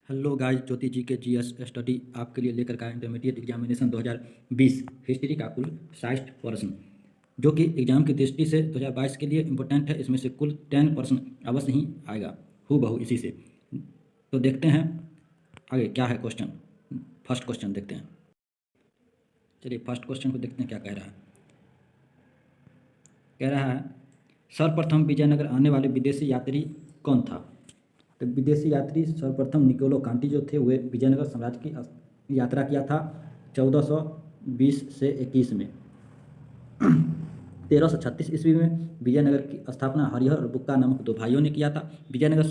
Hello guys, ज्योति जी के GS study आपके लिए लेकर का इंटरमीडिएट एग्जामिनेशन 2020 हिस्ट्री का कुल 60 प्रश्न, जो कि एग्जाम की दृष्टि से 2022 के लिए इम्पोर्टेंट है। इसमें से कुल 10 प्रश्न अवश्य ही आएगा, हूबहू इसी से। तो देखते हैं आगे क्या है क्वेश्चन। फर्स्ट क्वेश्चन देखते हैं। चलिए फर्स्ट क्वेश्चन को देखते हैं क्या कह रहा है। कह रहा है, सर्वप्रथम विजयनगर आने वाले विदेशी यात्री कौन था? तो विदेशी यात्री सर्वप्रथम निकोलो कांटी जो थे, वे विजयनगर साम्राज्य की यात्रा किया था 1420 से 21 में। 1336 ईस्वी में विजयनगर की स्थापना हरिहर और बुक्का नामक दो भाइयों ने किया था। विजयनगर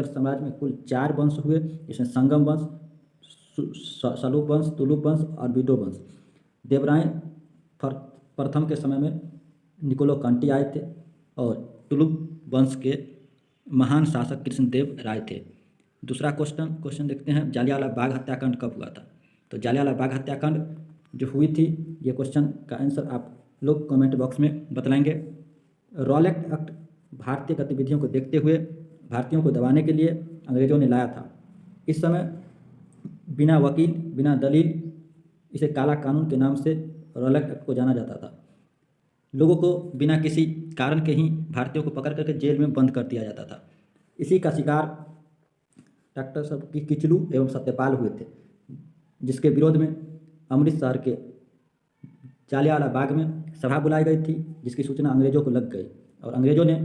साम्राज्य में कुल 4 वंश हुए, जिसमें संगम वंश, सलूप वंश, तुलुप वंश और विडो वंश। देवराय प्रथम के समय में निकोलो कांटी आए थे और तुलुप वंश के महान शासक कृष्णदेव राय थे। दूसरा क्वेश्चन देखते हैं, जालियांवाला बाग हत्याकांड कब हुआ था? तो जालियांवाला बाग हत्याकांड जो हुई थी, ये क्वेश्चन का आंसर आप लोग कमेंट बॉक्स में बतलाएंगे। रॉलेट एक्ट भारतीय गतिविधियों को देखते हुए भारतीयों को दबाने के लिए अंग्रेजों ने लाया था। इस समय बिना वकील, बिना दलील, इसे काला कानून के नाम से रॉलेट एक्ट को जाना जाता था। लोगों को बिना किसी कारण के ही भारतीयों को पकड़ करके जेल में बंद कर दिया जाता था। इसी का शिकार डॉक्टर साहब किचलू एवं सत्यपाल हुए थे, जिसके विरोध में अमृतसर के जालियांवाला बाग में सभा बुलाई गई थी, जिसकी सूचना अंग्रेजों को लग गई और अंग्रेजों ने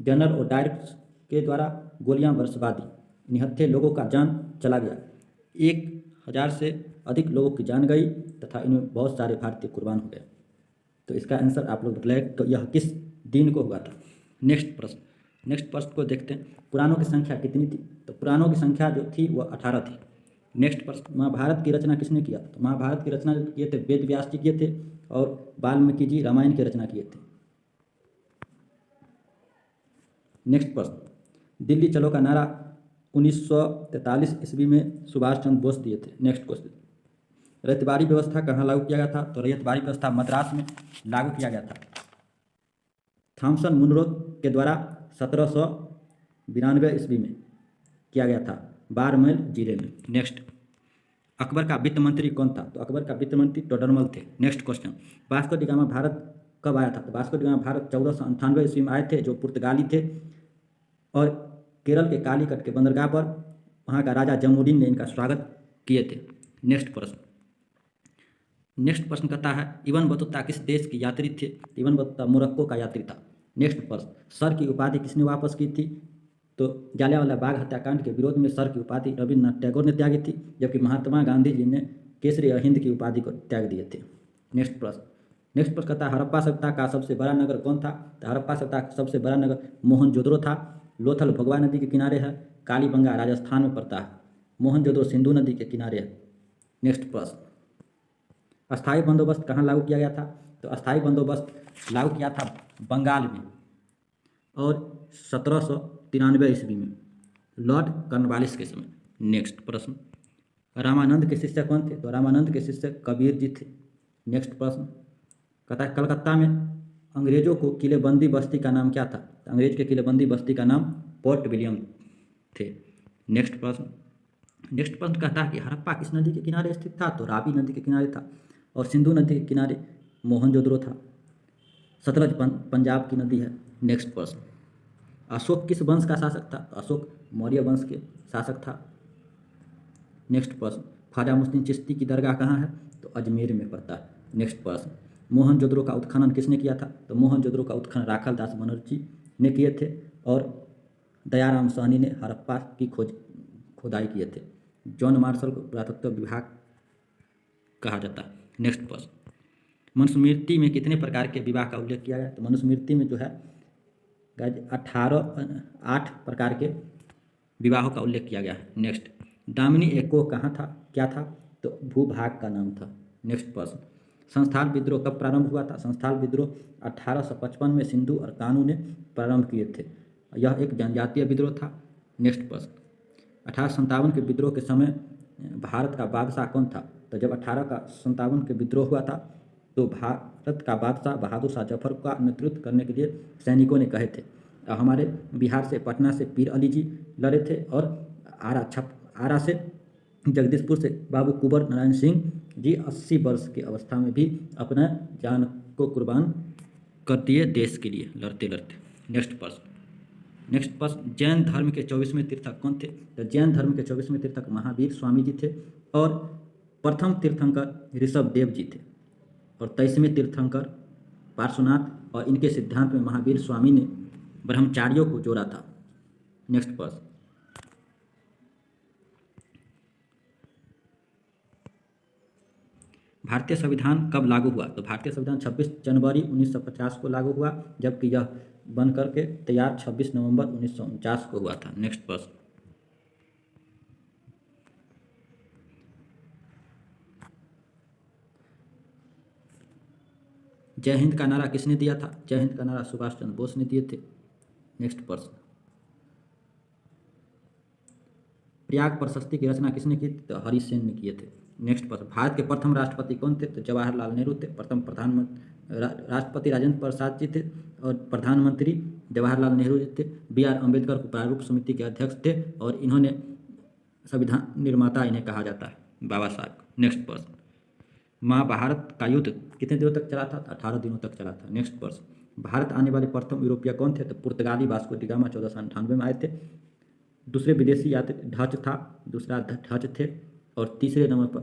जनरल और डायरेक्ट के द्वारा गोलियां बरसवा दी। निहत्थे लोगों का जान चला गया। 1000 से अधिक लोगों की जान गई तथा इनमें बहुत सारे भारतीय कुर्बान हो गए। तो इसका आंसर आप लोग बताइए तो यह किस दिन को हुआ था। नेक्स्ट प्रश्न को देखते हैं, पुराणों की संख्या कितनी थी? तो पुराणों की संख्या जो थी वह 18 थी। नेक्स्ट प्रश्न, महाभारत की रचना किसने किया? तो महाभारत की रचना जो किए थे वेद व्यास जी किए थे और वाल्मीकि जी रामायण की रचना किए थे। नेक्स्ट प्रश्न, दिल्ली चलो का नारा 1943 ईस्वी में सुभाष चंद्र बोस दिए थे। नेक्स्ट क्वेश्चन, रैयतवाड़ी व्यवस्था कहाँ लागू किया गया था? तो रैयतवाड़ी व्यवस्था मद्रास में लागू किया गया था। थॉमसन मुनरो के द्वारा 1792 ईस्वी में किया गया था, बारमैल जिले में। नेक्स्ट, अकबर का वित्त मंत्री कौन था? तो अकबर का वित्त मंत्री टोडरमल थे। Next question, Vasco D gamma Bharat कब आया था? तो वास्को डी गामा भारत 1498 ईस्वी में आए थे, जो पुर्तगाली थे और केरल के कालीकट के बंदरगाह पर वहाँ का राजा जमुदीन ने इनका स्वागत किए थे। नेक्स्ट प्रश्न कहता है, इब्न बतूता किस देश की यात्री थे? इब्न बतूता मोरक्को का यात्री था। नेक्स्ट प्रश्न, सर की उपाधि किसने वापस की थी? तो जालियांवाला बाग हत्याकांड के विरोध में सर की उपाधि रविन्द्रनाथ टैगोर ने त्यागी थी, जबकि महात्मा गांधी जी ने केसरी हिंद की उपाधि को त्याग दिए थे। नेक्स्ट प्रश्न कहता है, हड़प्पा सभ्यता का सबसे बड़ा नगर कौन था? तो हड़प्पा सभ्यता का सबसे बड़ा नगर मोहनजोदड़ो था। लोथल भगवा नदी के किनारे है, कालीबंगा राजस्थान में पड़ता है, मोहनजोदड़ो सिंधु नदी के किनारे है। नेक्स्ट प्रश्न, अस्थायी बंदोबस्त कहाँ लागू किया गया था? तो अस्थायी बंदोबस्त लागू किया था बंगाल में और 1793 ईस्वी में लॉर्ड कॉर्नवालिस के समय। नेक्स्ट प्रश्न, रामानंद के शिष्य कौन थे? तो रामानंद के शिष्य कबीर जी थे। नेक्स्ट प्रश्न कहता है, कलकत्ता में अंग्रेजों को किलेबंदी बस्ती का नाम क्या था? तो अंग्रेज के किलेबंदी बस्ती का नाम पोर्ट विलियम थे। नेक्स्ट प्रश्न कहता है कि हड़प्पा किस नदी के किनारे स्थित था? तो रावी नदी के किनारे था और सिंधु नदी के किनारे मोहनजोदड़ो था। सतलज पंजाब की नदी है। नेक्स्ट प्रश्न, अशोक किस वंश का शासक था? तो अशोक मौर्य वंश के शासक था। नेक्स्ट प्रश्न, ख्वाजा मुस्लिम चिश्ती की दरगाह कहाँ है? तो अजमेर में पड़ता है। नेक्स्ट प्रश्न, मोहनजोदड़ो का उत्खनन किसने किया था? तो मोहनजोदड़ो का उत्खनन राखाल दास बनर्जी ने किए थे और दयाराम साहनी ने हड़प्पा की खुदाई किए थे। जॉन मार्शल को पुरातत्व विभाग कहा जाता है। नेक्स्ट प्रश्न, मनुस्मृति में कितने प्रकार के विवाह का उल्लेख किया गया? तो मनुस्मृति में जो है 8 प्रकार के विवाहों का उल्लेख किया गया है। नेक्स्ट, दामिनी एक्को कहाँ था, क्या था? तो भूभाग का नाम था। नेक्स्ट प्रश्न, संस्थाल विद्रोह कब प्रारंभ हुआ था? संस्थाल विद्रोह 1855 में सिंधु और कानू ने प्रारंभ किए थे। यह एक जनजातीय विद्रोह था। नेक्स्ट प्रश्न, 1857 के विद्रोह के समय भारत का बादशाह कौन था? तो जब 1857 के विद्रोह हुआ था तो भारत का बादशाह बहादुर शाह जफर का नेतृत्व करने के लिए सैनिकों ने कहे थे। हमारे बिहार से, पटना से पीर अली जी लड़े थे और आरा से, जगदीशपुर से बाबू कुंवर नारायण सिंह जी 80 वर्ष की अवस्था में भी अपना जान को कुर्बान कर दिए देश के लिए लड़ते लड़ते। नेक्स्ट प्रश्न, जैन धर्म के 24वें तीर्थंकर कौन थे? तो जैन धर्म के 24वें तीर्थंकर महावीर स्वामी जी थे, और प्रथम तीर्थंकर ऋषभ देव जी थे, और 23वें तीर्थंकर पार्श्वनाथ, और इनके सिद्धांत में महावीर स्वामी ने ब्रह्मचारियों को जोड़ा था। नेक्स्ट प्रश्न, भारतीय संविधान कब लागू हुआ? तो भारतीय संविधान 26 जनवरी 1950 को लागू हुआ, जबकि यह बन करके तैयार 26 नवंबर 1949 को हुआ था। नेक्स्ट प्रश्न, जय हिंद का नारा किसने दिया था? जय हिंद का नारा सुभाष चंद्र बोस ने दिए थे। नेक्स्ट प्रश्न, प्रयाग प्रशस्ति की रचना किसने की? तो हरिसेन ने किए थे। नेक्स्ट प्रश्न, भारत के प्रथम राष्ट्रपति कौन थे? तो जवाहरलाल नेहरू थे। प्रथम प्रधानमंत्री राष्ट्रपति राजेंद्र प्रसाद जी थे, और प्रधानमंत्री जवाहरलाल नेहरू जी थे। B.R. अम्बेडकर को प्रारूप समिति के अध्यक्ष थे, और इन्होंने संविधान निर्माता इन्हें कहा जाता है, बाबा साहब। नेक्स्ट प्रश्न, महाभारत का युद्ध कितने दिनों तक चला था? 18 दिनों तक चला था। नेक्स्ट प्रश्न, भारत आने वाले प्रथम यूरोपीय कौन थे? तो पुर्तगाली वास्को डी गामा 1498 में आए थे। दूसरे विदेशी यात्री डच था, दूसरा डच थे, और तीसरे नंबर पर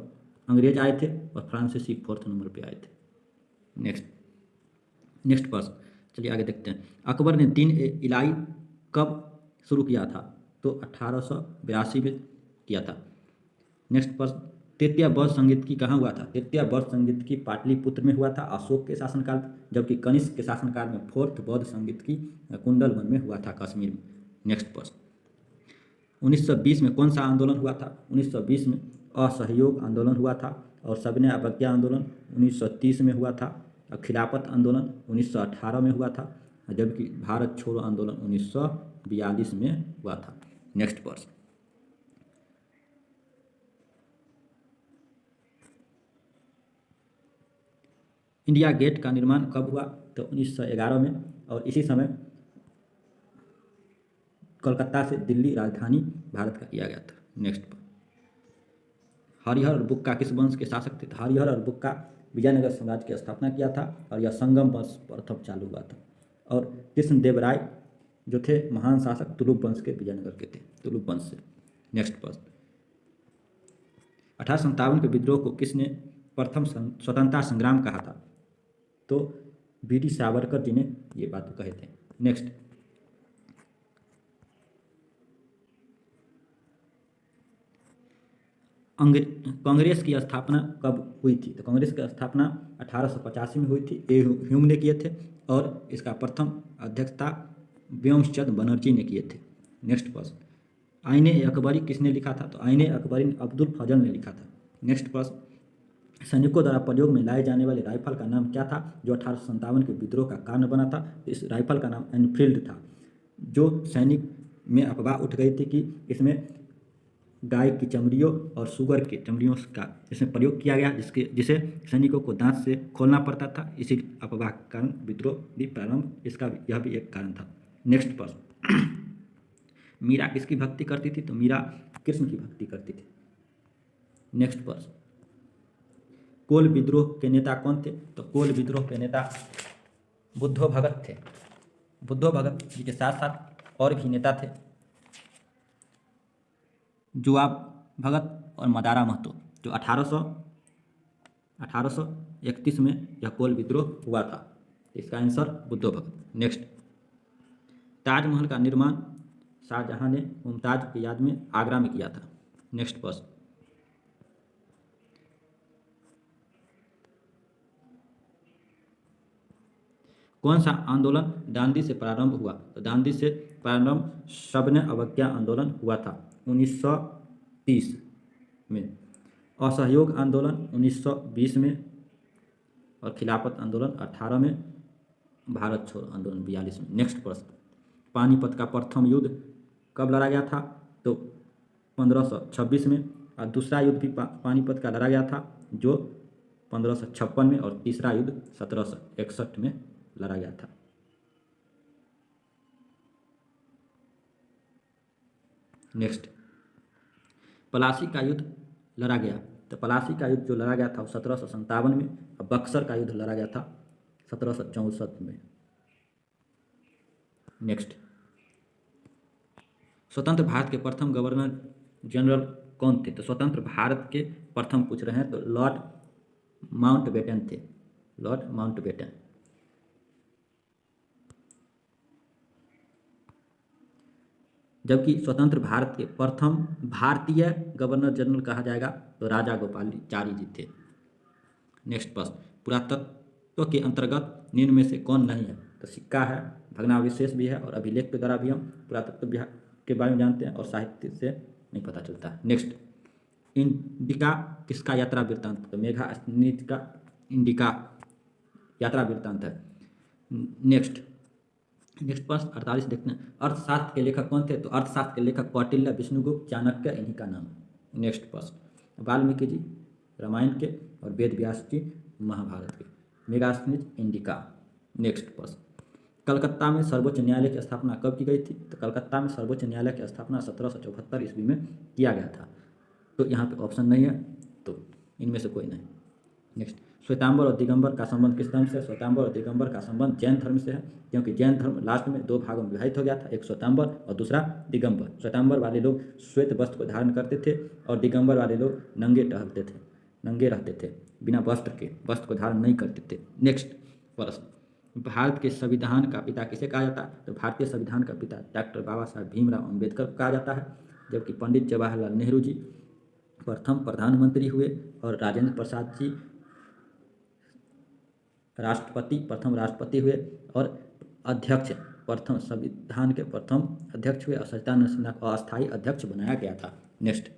अंग्रेज आए थे, और फ्रांसीसी 4th नंबर पे आए थे। नेक्स्ट प्रश्न, चलिए आगे देखते हैं। अकबर ने दीन ए इलाही कब शुरू किया था? तो 1882 में किया था। नेक्स्ट प्रश्न, तृतीय बौद्ध संगीत की कहाँ हुआ था? तृतीय बौद्ध संगीत की पाटलिपुत्र में हुआ था अशोक के शासनकाल, जबकि कनिष्क के शासनकाल में 4th बौद्ध संगीत की कुंडलवन में हुआ था, कश्मीर में। नेक्स्ट प्रश्न, 1920 में कौन सा आंदोलन हुआ था? 1920 में असहयोग आंदोलन हुआ था, और सविनय अवज्ञा आंदोलन 1930 में हुआ था, और खिलाफत आंदोलन 1918 में हुआ था, जबकि भारत छोड़ो आंदोलन 1942 में हुआ था। नेक्स्ट प्रश्न, इंडिया गेट का निर्माण कब हुआ? तो 1911 में, और इसी समय कोलकाता से दिल्ली राजधानी भारत का किया गया था। नेक्स्ट, हरिहर और बुक्का किस वंश के शासक थे? हरिहर और बुक्का विजयनगर साम्राज्य की स्थापना किया था, और यह संगम वंश प्रथम चालू हुआ था। और कृष्णदेवराय जो थे महान शासक तुलुप वंश के, विजयनगर के थे, तुलुप वंश से। नेक्स्ट प्रश्न, 1857 के विद्रोह को किसने प्रथम स्वतंत्रता संग्राम कहा था? तो B.D. सावरकर जी ने ये बात कहे थे। नेक्स्ट, कांग्रेस की स्थापना कब हुई थी? तो कांग्रेस की स्थापना 1885 में हुई थी, ए ह्यूम ने किए थे, और इसका प्रथम अध्यक्षता व्योमचंद बनर्जी ने किए थे। नेक्स्ट प्रश्न, आईने अकबरी किसने लिखा था? तो आईने अकबरी अब्दुल फजल ने लिखा था। नेक्स्ट प्रश्न, सैनिकों द्वारा प्रयोग में लाए जाने वाले राइफल का नाम क्या था, जो 1857 के विद्रोह का कारण बना था? इस राइफल का नाम एनफील्ड था। जो सैनिक में अफवाह उठ गई थी कि इसमें गाय की चमड़ियों और सुगर की चमड़ियों का इसमें प्रयोग किया गया, जिसे सैनिकों को दांत से खोलना पड़ता था, इसी अफवाह के कारण विद्रोह भी प्रारंभ, इसका यह भी एक कारण था। नेक्स्ट प्रश्न, मीरा किसकी भक्ति करती थी? तो मीरा कृष्ण की भक्ति करती थी। नेक्स्ट प्रश्न, कोल विद्रोह के नेता कौन थे? तो कोल विद्रोह के नेता बुद्धो भगत थे। बुद्धो भगत जी के साथ साथ और भी नेता थे, जुआ भगत और मदारा महतो, जो 1831 में यह कोल विद्रोह हुआ था। इसका आंसर बुद्धो भगत। नेक्स्ट, ताजमहल का निर्माण शाहजहां ने मुमताज की याद में आगरा में किया था। नेक्स्ट प्रश्न, कौन सा आंदोलन दांडी से प्रारंभ हुआ? तो दांडी से प्रारंभ सविनय अवज्ञा आंदोलन हुआ था 1930 में, असहयोग आंदोलन 1920 में, और खिलाफत आंदोलन 18 में, भारत छोड़ो आंदोलन 42 में। नेक्स्ट प्रश्न, पानीपत का प्रथम युद्ध कब लड़ा गया था? तो 1526 में, और दूसरा युद्ध भी पानीपत का लड़ा गया था, जो 1556 में, और तीसरा युद्ध 1761 में लड़ा गया था। नेक्स्ट, प्लासी का युद्ध लड़ा गया, तो प्लासी का युद्ध जो लड़ा गया था वो 1757 में, और बक्सर का युद्ध लड़ा गया था 1764 में। नेक्स्ट, स्वतंत्र भारत के प्रथम गवर्नर जनरल कौन थे? तो स्वतंत्र भारत के प्रथम पूछ रहे हैं तो लॉर्ड माउंटबेटन थे, लॉर्ड माउंटबेटन। जबकि स्वतंत्र भारत के प्रथम भारतीय गवर्नर जनरल कहा जाएगा तो राजा गोपालाचारी जी थे। नेक्स्ट प्रश्न, पुरातत्व के अंतर्गत निम्न में से कौन नहीं है? तो सिक्का है, भग्नावशेष भी है, और अभिलेख के द्वारा भी हम पुरातत्व के बारे में जानते हैं, और साहित्य से नहीं पता चलता है। नेक्स्ट, इंडिका किसका यात्रा वृत्तांत? तो मेघास्नीज का इंडिका यात्रा वृत्तांत है। नेक्स्ट प्रश्न 48 देखते हैं, अर्थशास्त्र के लेखक कौन थे? तो अर्थशास्त्र के लेखक कौटिल्य, विष्णुगुप्त, चाणक्य, इन्हीं का नाम। नेक्स्ट प्रश्न, वाल्मीकि जी रामायण के और वेद व्यास जी महाभारत के। मेगास्थनीज इंडिका। नेक्स्ट प्रश्न, कलकत्ता में सर्वोच्च न्यायालय की स्थापना कब की गई थी? तो कलकत्ता में सर्वोच्च न्यायालय की स्थापना 1774 ईस्वी में किया गया था। तो यहाँ पे ऑप्शन नहीं है, तो इनमें से कोई नहीं। नेक्स्ट, श्वेतांबर और दिगंबर का संबंध किस धर्म से? श्वेतांबर और दिगंबर का संबंध जैन धर्म से है, क्योंकि जैन धर्म लास्ट में 2 भागों में विभाजित हो गया था, एक श्वेतांबर और दूसरा दिगंबर। श्वेतांबर वाले लोग श्वेत वस्त्र को धारण करते थे और दिगंबर वाले लोग नंगे टहलते थे, नंगे रहते थे, बिना वस्त्र को धारण नहीं करते थे। नेक्स्ट प्रश्न, भारत के संविधान का पिता किसे कहा जाता है? तो भारतीय संविधान का पिता डॉक्टर बाबा साहब भीमराव अम्बेडकर को कहा जाता है। जबकि पंडित जवाहरलाल नेहरू जी प्रथम प्रधानमंत्री हुए और राजेंद्र प्रसाद जी प्रथम राष्ट्रपति हुए और अध्यक्ष, प्रथम संविधान के प्रथम अध्यक्ष हुए, और सच्चिदानंद सिन्हा को अस्थायी अध्यक्ष बनाया गया था। नेक्स्ट,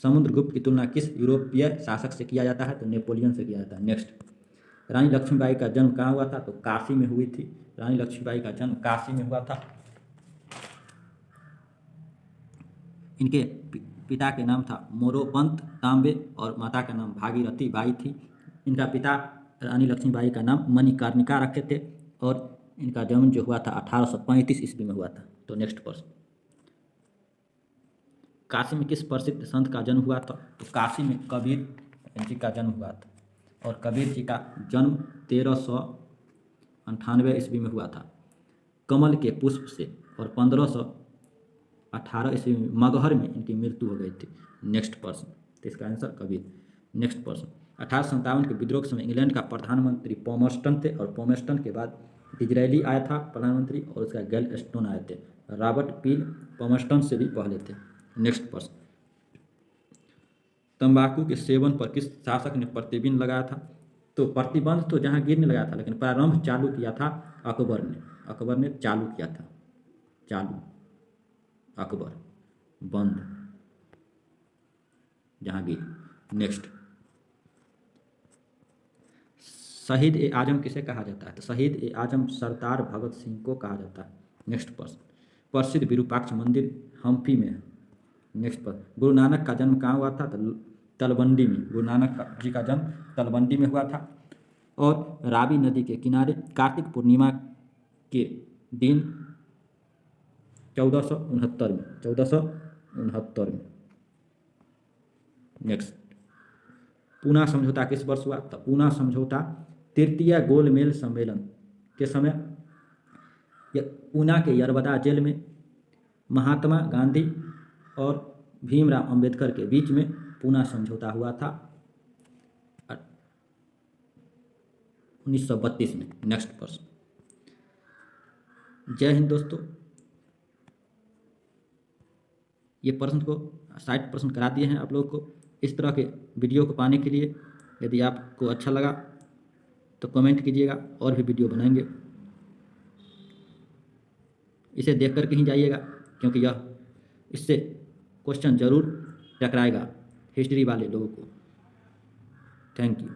समुद्रगुप्त की तुलना किस यूरोपीय शासक से किया जाता है? तो नेपोलियन से किया जाता है। नेक्स्ट, रानी लक्ष्मीबाई का जन्म कहाँ हुआ था? तो काशी में हुई थी। रानी लक्ष्मीबाई का जन्म काशी में हुआ था। इनके पिता के नाम था मोरोपंत तांबे और माता का नाम भागीरथी बाई थी। इनका पिता रानी लक्ष्मीबाई का नाम मणिकर्णिका रखे थे, और इनका जन्म जो हुआ था 1835 ईस्वी में हुआ था। तो नेक्स्ट प्रश्न, काशी में किस प्रसिद्ध संत का जन्म हुआ था? तो काशी में कबीर जी का जन्म हुआ था, और कबीर जी का जन्म 1398 ईस्वी में हुआ था कमल के पुष्प से, और 1518 ईस्वी में मगहर में इनकी मृत्यु हो गई थी। नेक्स्ट प्रश्न, तो इसका आंसर कबीर। नेक्स्ट प्रश्न, 1857 के विद्रोह के समय इंग्लैंड का प्रधानमंत्री पॉमर्स्टन थे, और पॉमर्स्टन के बाद डिजरायली आया था प्रधानमंत्री, और उसका गैलस्टोन आए थे। रॉबर्ट पील पॉमर्स्टन से भी पहले थे। नेक्स्ट प्रश्न, तंबाकू के सेवन पर किस शासक ने प्रतिबंध लगाया था? तो प्रतिबंध तो जहांगीर ने लगाया था, लेकिन प्रारंभ चालू किया था अकबर ने। अकबर ने चालू किया था, चालू अकबर, बंद जहांगीर। नेक्स्ट, शहीद ए आजम किसे कहा जाता है? तो शहीद ए आजम सरदार भगत सिंह को कहा जाता है। नेक्स्ट प्रश्न, प्रसिद्ध विरूपाक्ष मंदिर हम्पी में है। नेक्स्ट प्रश्न, गुरु नानक का जन्म कहाँ हुआ था? तो तलवंडी में। गुरु नानक जी का जन्म तलवंडी में हुआ था, और रावी नदी के किनारे कार्तिक पूर्णिमा के दिन 1469 में। नेक्स्ट, पूना समझौता किस वर्ष हुआ? तो पूना समझौता तृतीय गोलमेज सम्मेलन के समय पूना के यरवदा जेल में महात्मा गांधी और भीमराव अंबेडकर के बीच में पूना समझौता हुआ था 1932 में। नेक्स्ट प्रश्न, जय हिंद दोस्तों। ये प्रश्न को 60 प्रश्न करा दिए हैं आप लोगों को। इस तरह के वीडियो को पाने के लिए यदि आपको अच्छा लगा तो कमेंट कीजिएगा, और भी वीडियो बनाएंगे। इसे देख कर के ही जाइएगा, क्योंकि यह इससे क्वेश्चन जरूर टकराएगा हिस्ट्री वाले लोगों को। Thank you.